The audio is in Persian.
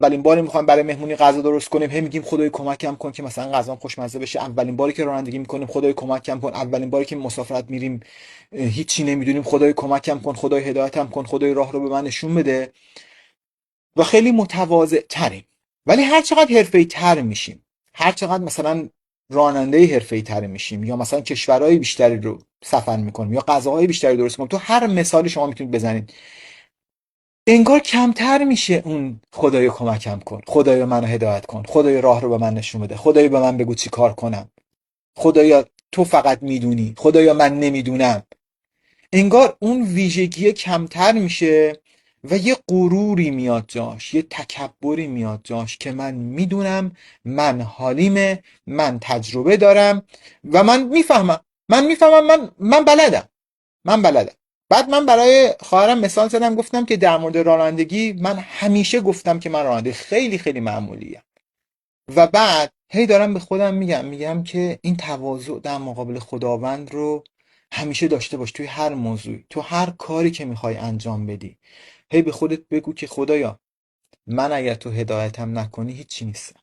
اولین باری میخوایم برای مهمونی غذا درست کنیم، هی میگیم خدای کمکم کن که مثلا غذام خوشمزه بشه. اولین باری که رانندگی میکنیم خدای کمکم کن. اولین باری که مسافرت میریم هیچی نمیدونیم خدای کمکم کن، خدای هدایتم کن، خدای راه رو به من نشون بده. و خیلی متواضع تریم. ولی هر چقدر حرفه‌ای تر میشیم، هر چقدر مثلا راننده حرفه‌ای تر میشیم، یا مثلا کشورهای بیشتری رو سفر میکنیم، یا غذاهای بیشتری درست میکنیم، تو هر مثالی شما میتونید بزنید، انگار کمتر میشه اون خدایا کمکم کن، خدایا منو هدایت کن، خدایا راه رو به من نشون بده، خدایا به من بگو چی کار کنم، خدایا تو فقط میدونی، خدایا من نمیدونم. انگار اون ویژگی کمتر میشه و یه غروری میاد جاش، یه تکبری میاد جاش که من میدونم، من حالیمه، من تجربه دارم و من میفهمم، من بلدم. بعد من برای خواهرم مثال زدم، گفتم که در مورد رانندگی من همیشه گفتم که من راننده خیلی خیلی معمولیم. و بعد هی دارم به خودم میگم که این تواضع در مقابل خداوند رو همیشه داشته باش توی هر موضوعی، تو هر کاری که میخوای انجام بدی. هی به خودت بگو که خدایا من اگر تو هدایتم نکنی هیچی نیستم.